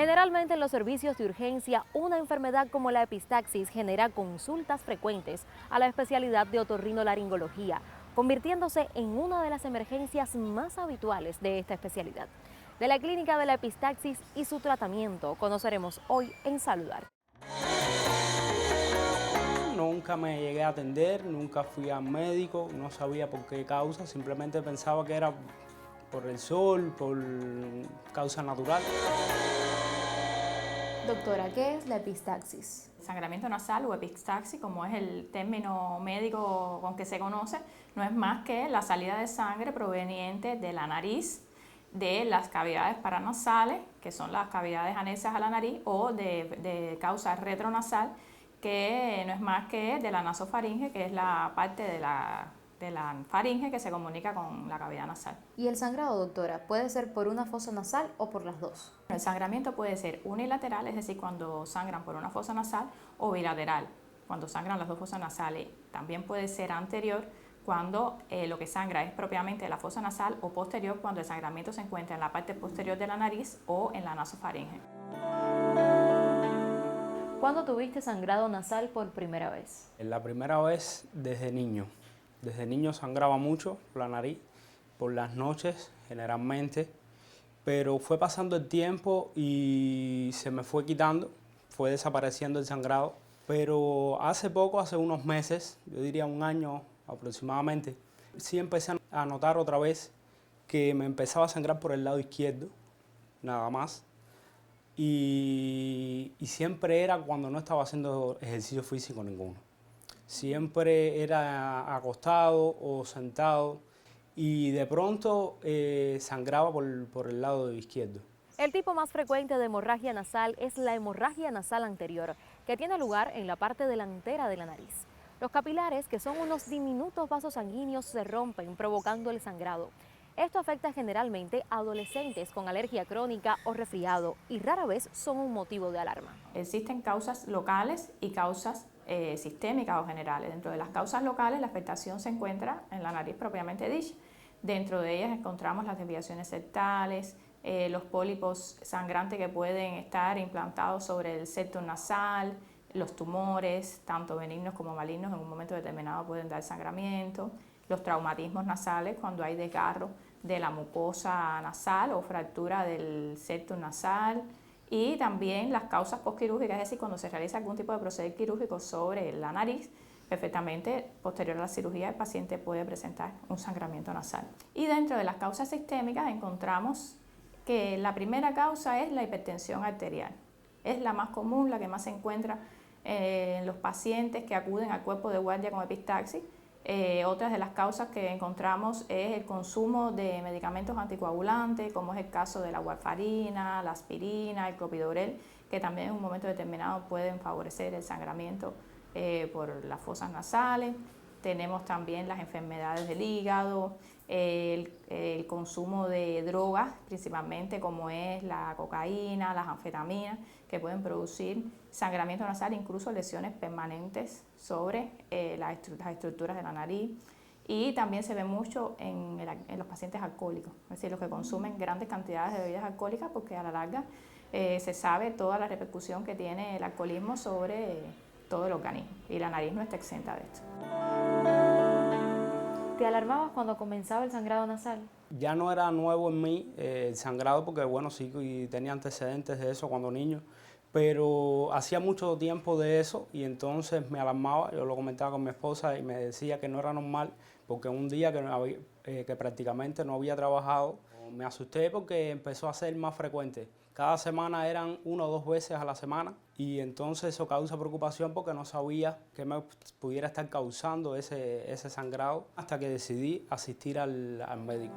Generalmente en los servicios de urgencia, una enfermedad como la epistaxis genera consultas frecuentes a la especialidad de otorrinolaringología, convirtiéndose en una de las emergencias más habituales de esta especialidad. De la clínica de la epistaxis y su tratamiento conoceremos hoy en Saludar. Nunca me llegué a atender, nunca fui al médico, no sabía por qué causa, simplemente pensaba que era por el sol, por causa natural. Doctora, ¿qué es la epistaxis? Sangramiento nasal o epistaxis, como es el término médico con que se conoce, no es más que la salida de sangre proveniente de la nariz, de las cavidades paranasales, que son las cavidades anexas a la nariz, o de causa retronasal, que no es más que de la nasofaringe, que es la parte de la faringe que se comunica con la cavidad nasal. ¿Y el sangrado, doctora, puede ser por una fosa nasal o por las dos? El sangramiento puede ser unilateral, es decir, cuando sangran por una fosa nasal, o bilateral, cuando sangran las dos fosas nasales. También puede ser anterior, cuando lo que sangra es propiamente la fosa nasal, o posterior, cuando el sangramiento se encuentra en la parte posterior de la nariz o en la nasofaringe. ¿Cuándo tuviste sangrado nasal por primera vez? La primera vez desde niño. Desde niño sangraba mucho por la nariz, por las noches generalmente, pero fue pasando el tiempo y se me fue quitando, fue desapareciendo el sangrado. Pero hace poco, hace unos meses, yo diría un año aproximadamente, sí empecé a notar otra vez que me empezaba a sangrar por el lado izquierdo, nada más. Y siempre era cuando no estaba haciendo ejercicio físico ninguno. Siempre era acostado o sentado y de pronto sangraba por el lado izquierdo. El tipo más frecuente de hemorragia nasal es la hemorragia nasal anterior, que tiene lugar en la parte delantera de la nariz. Los capilares, que son unos diminutos vasos sanguíneos, se rompen, provocando el sangrado. Esto afecta generalmente a adolescentes con alergia crónica o resfriado y rara vez son un motivo de alarma. Existen causas locales y causas sistémicas o generales. Dentro de las causas locales, la afectación se encuentra en la nariz propiamente dicha. Dentro de ellas encontramos las desviaciones septales, los pólipos sangrantes que pueden estar implantados sobre el septum nasal, los tumores, tanto benignos como malignos, en un momento determinado pueden dar sangramiento, los traumatismos nasales cuando hay desgarro de la mucosa nasal o fractura del septum nasal, y también las causas postquirúrgicas, es decir, cuando se realiza algún tipo de procedimiento quirúrgico sobre la nariz, perfectamente posterior a la cirugía el paciente puede presentar un sangramiento nasal. Y dentro de las causas sistémicas encontramos que la primera causa es la hipertensión arterial. Es la más común, la que más se encuentra en los pacientes que acuden al cuerpo de guardia con epistaxis. Otras de las causas que encontramos es el consumo de medicamentos anticoagulantes, como es el caso de la warfarina, la aspirina, el clopidogrel, que también en un momento determinado pueden favorecer el sangramiento por las fosas nasales. Tenemos también las enfermedades del hígado, el consumo de drogas, principalmente como es la cocaína, las anfetaminas, que pueden producir sangramiento nasal, incluso lesiones permanentes sobre las estructuras de la nariz. Y también se ve mucho en los pacientes alcohólicos, es decir, los que consumen grandes cantidades de bebidas alcohólicas, porque a la larga se sabe toda la repercusión que tiene el alcoholismo sobre todo el organismo, y la nariz no está exenta de esto. ¿Te alarmabas cuando comenzaba el sangrado nasal? Ya no era nuevo en mí el sangrado, porque bueno, sí tenía antecedentes de eso cuando niño, pero hacía mucho tiempo de eso y entonces me alarmaba. Yo lo comentaba con mi esposa y me decía que no era normal, porque un día que prácticamente no había trabajado, me asusté porque empezó a ser más frecuente. Cada semana eran 1 o 2 veces a la semana y entonces eso causa preocupación porque no sabía qué me pudiera estar causando ese sangrado, hasta que decidí asistir al médico.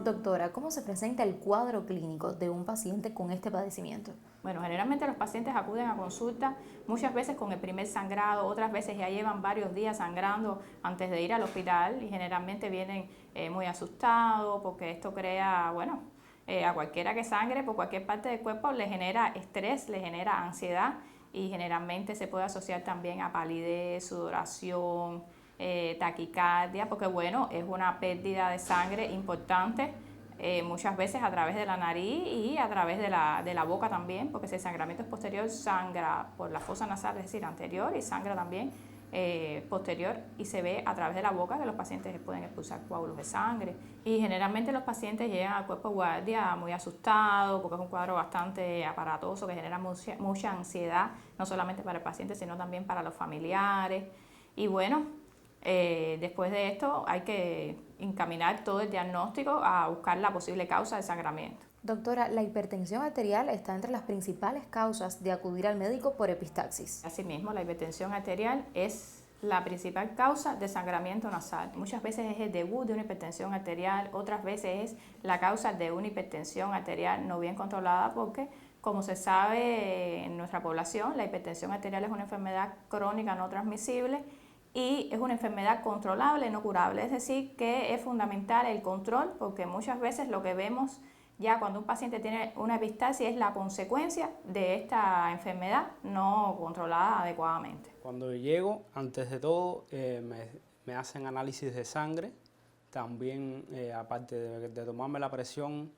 Doctora, ¿cómo se presenta el cuadro clínico de un paciente con este padecimiento? Bueno, generalmente los pacientes acuden a consulta muchas veces con el primer sangrado, otras veces ya llevan varios días sangrando antes de ir al hospital y generalmente vienen muy asustados porque esto crea, bueno, a cualquiera que sangre por cualquier parte del cuerpo le genera estrés, le genera ansiedad, y generalmente se puede asociar también a palidez, sudoración, taquicardia, porque bueno, es una pérdida de sangre importante muchas veces a través de la nariz y a través de la boca también, porque si el sangramiento es posterior, sangra por la fosa nasal, es decir, anterior, y sangra también posterior, y se ve a través de la boca que los pacientes pueden expulsar coágulos de sangre. Y generalmente los pacientes llegan al cuerpo de guardia muy asustados, porque es un cuadro bastante aparatoso que genera mucha ansiedad, no solamente para el paciente, sino también para los familiares. Y bueno, después de esto hay que encaminar todo el diagnóstico a buscar la posible causa del sangramiento. Doctora, la hipertensión arterial está entre las principales causas de acudir al médico por epistaxis. Asimismo, la hipertensión arterial es la principal causa de sangramiento nasal. Muchas veces es el debut de una hipertensión arterial, otras veces es la causa de una hipertensión arterial no bien controlada, porque como se sabe en nuestra población, la hipertensión arterial es una enfermedad crónica no transmisible y es una enfermedad controlable, no curable. Es decir, que es fundamental el control, porque muchas veces lo que vemos ya cuando un paciente tiene una epistaxis es la consecuencia de esta enfermedad no controlada adecuadamente. Cuando llego, antes de todo, me hacen análisis de sangre. También, aparte de tomarme la presión,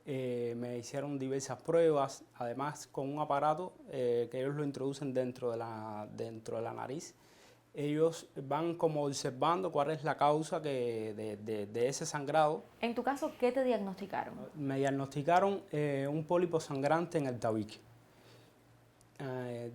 me hicieron diversas pruebas, además con un aparato que ellos lo introducen dentro de la nariz. Ellos van como observando cuál es la causa de ese sangrado. En tu caso, ¿qué te diagnosticaron? Me diagnosticaron un pólipo sangrante en el tabique.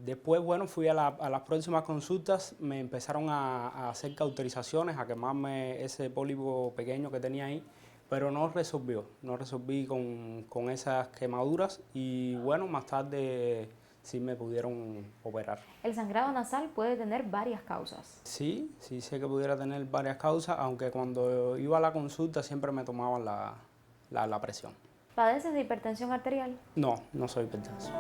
Después, bueno, fui a las próximas consultas, me empezaron a hacer cauterizaciones, a quemarme ese pólipo pequeño que tenía ahí, pero no resolví con esas quemaduras y bueno, más tarde sí me pudieron operar. El sangrado nasal puede tener varias causas. Sí sé que pudiera tener varias causas, aunque cuando iba a la consulta siempre me tomaban la presión. ¿Padeces de hipertensión arterial? No soy hipertenso.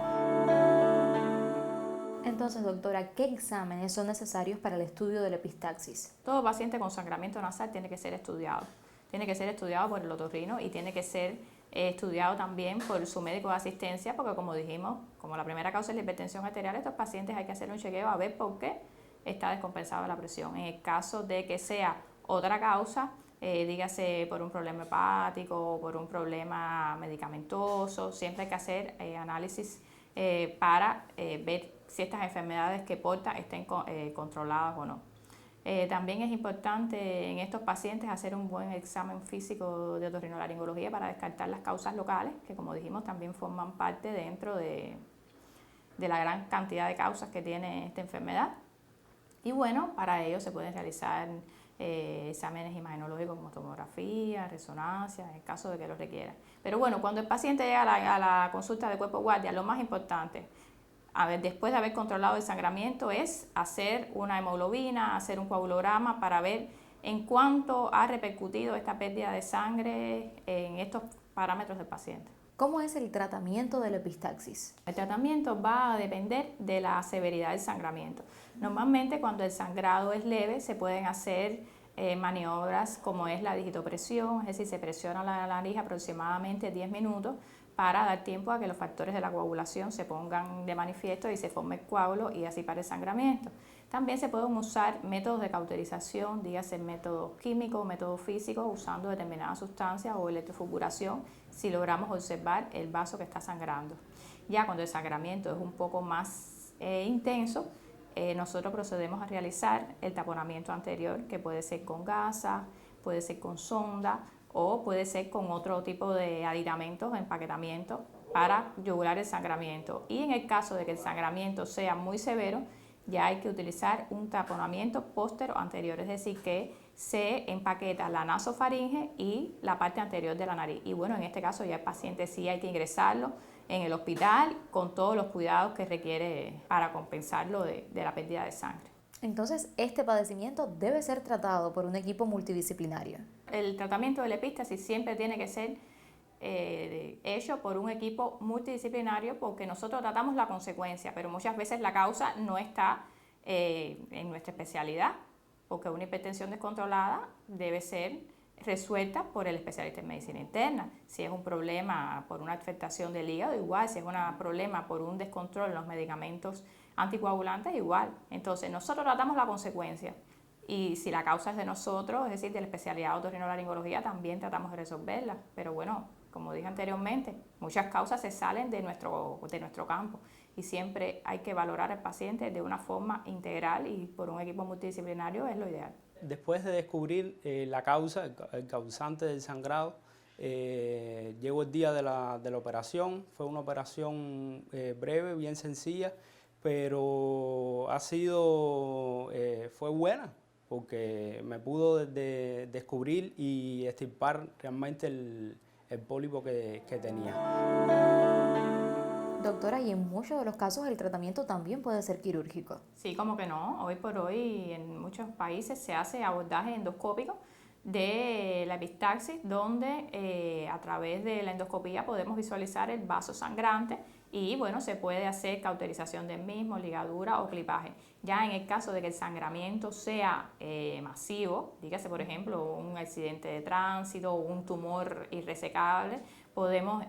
Entonces, doctora, ¿qué exámenes son necesarios para el estudio de la epistaxis? Todo paciente con sangramiento nasal tiene que ser estudiado. Tiene que ser estudiado por el otorrino y tiene que ser estudiado también por su médico de asistencia, porque como dijimos, como la primera causa es la hipertensión arterial, estos pacientes hay que hacer un chequeo a ver por qué está descompensada la presión. En el caso de que sea otra causa, dígase por un problema hepático o por un problema medicamentoso, siempre hay que hacer análisis para ver si estas enfermedades que porta estén controladas o no. También es importante en estos pacientes hacer un buen examen físico de otorrinolaringología para descartar las causas locales, que como dijimos también forman parte dentro de la gran cantidad de causas que tiene esta enfermedad. Y bueno, para ello se pueden realizar exámenes imagenológicos como tomografía, resonancia, en el caso de que lo requiera. Pero bueno, cuando el paciente llega a la consulta de cuerpo guardia, lo más importante, después de haber controlado el sangramiento, es hacer una hemoglobina, hacer un coagulograma para ver en cuánto ha repercutido esta pérdida de sangre en estos parámetros del paciente. ¿Cómo es el tratamiento de la epistaxis? El tratamiento va a depender de la severidad del sangramiento. Normalmente cuando el sangrado es leve se pueden hacer maniobras como es la digitopresión, es decir, se presiona la nariz aproximadamente 10 minutos para dar tiempo a que los factores de la coagulación se pongan de manifiesto y se forme el coágulo y así para el sangramiento. También se pueden usar métodos de cauterización, dígase métodos químicos, métodos físicos, usando determinadas sustancias o electrofulguración si logramos observar el vaso que está sangrando. Ya cuando el sangramiento es un poco más intenso, nosotros procedemos a realizar el taponamiento anterior, que puede ser con gasa, puede ser con sonda o puede ser con otro tipo de aditamentos, empaquetamiento para yugular el sangramiento. Y en el caso de que el sangramiento sea muy severo, ya hay que utilizar un taponamiento póstero anterior, es decir, que se empaqueta la nasofaringe y la parte anterior de la nariz. Y bueno, en este caso ya el paciente sí hay que ingresarlo en el hospital con todos los cuidados que requiere para compensarlo de la pérdida de sangre. Entonces, este padecimiento debe ser tratado por un equipo multidisciplinario. El tratamiento de la epistaxis siempre tiene que ser hecho por un equipo multidisciplinario, porque nosotros tratamos la consecuencia, pero muchas veces la causa no está en nuestra especialidad, porque una hipertensión descontrolada debe ser resuelta por el especialista en medicina interna. Si es un problema por una afectación del hígado, igual. Si es un problema por un descontrol en los medicamentos anticoagulantes, igual. Entonces, nosotros tratamos la consecuencia. Y si la causa es de nosotros, es decir, de la especialidad de otorrinolaringología, también tratamos de resolverla. Pero bueno, como dije anteriormente, muchas causas se salen de nuestro campo y siempre hay que valorar al paciente de una forma integral y por un equipo multidisciplinario es lo ideal. Después de descubrir la causa, el causante del sangrado, llegó el día de la operación. Fue una operación breve, bien sencilla, pero fue buena porque me pudo descubrir y extirpar realmente el pólipo que tenía. Doctora, y en muchos de los casos el tratamiento también puede ser quirúrgico. Sí, como que no. Hoy por hoy en muchos países se hace abordaje endoscópico de la epistaxis, donde a través de la endoscopía podemos visualizar el vaso sangrante y bueno, se puede hacer cauterización del mismo, ligadura o clipaje. Ya en el caso de que el sangramiento sea masivo, dígase por ejemplo un accidente de tránsito o un tumor irresecable, podemos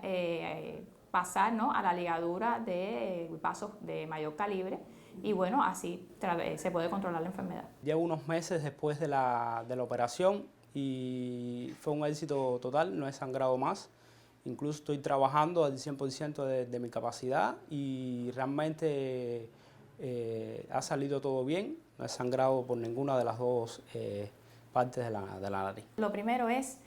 pasar, ¿no?, a la ligadura de vasos de mayor calibre y bueno, así se puede controlar la enfermedad. Llevo unos meses después de la operación y fue un éxito total, no he sangrado más. Incluso estoy trabajando al 100% de mi capacidad y realmente ha salido todo bien. No he sangrado por ninguna de las dos partes de la nariz. Lo primero es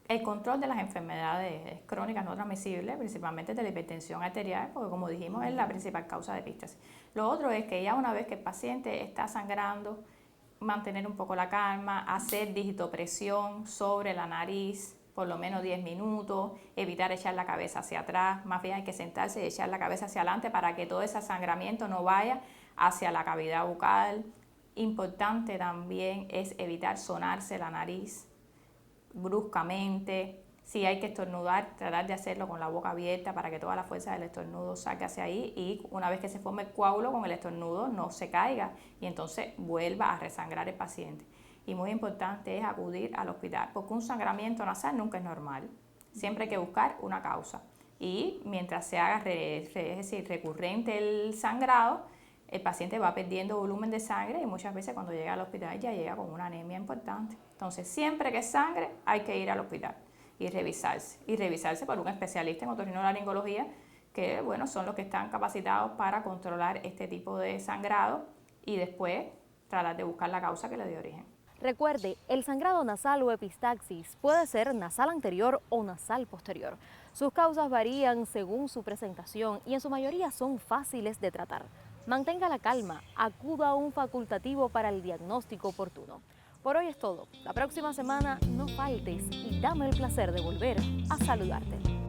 el control de las enfermedades crónicas no transmisibles, principalmente de la hipertensión arterial, porque como dijimos es la principal causa de epístasis. Lo otro es que ya una vez que el paciente está sangrando, mantener un poco la calma, hacer digitopresión sobre la nariz por lo menos 10 minutos, evitar echar la cabeza hacia atrás, más bien hay que sentarse y echar la cabeza hacia adelante para que todo ese sangramiento no vaya hacia la cavidad bucal. Importante también es evitar sonarse la nariz bruscamente. Si hay que estornudar, tratar de hacerlo con la boca abierta para que toda la fuerza del estornudo salga hacia ahí y una vez que se forme el coágulo con el estornudo no se caiga y entonces vuelva a resangrar el paciente. Y muy importante es acudir al hospital porque un sangramiento nasal nunca es normal. Siempre hay que buscar una causa y mientras se haga es decir, recurrente el sangrado, el paciente va perdiendo volumen de sangre y muchas veces cuando llega al hospital ya llega con una anemia importante. Entonces siempre que sangre hay que ir al hospital y revisarse por un especialista en otorrinolaringología que bueno, son los que están capacitados para controlar este tipo de sangrado y después tratar de buscar la causa que le dio origen. Recuerde, el sangrado nasal o epistaxis puede ser nasal anterior o nasal posterior. Sus causas varían según su presentación y en su mayoría son fáciles de tratar. Mantenga la calma, acuda a un facultativo para el diagnóstico oportuno. Por hoy es todo. La próxima semana no faltes y dame el placer de volver a saludarte.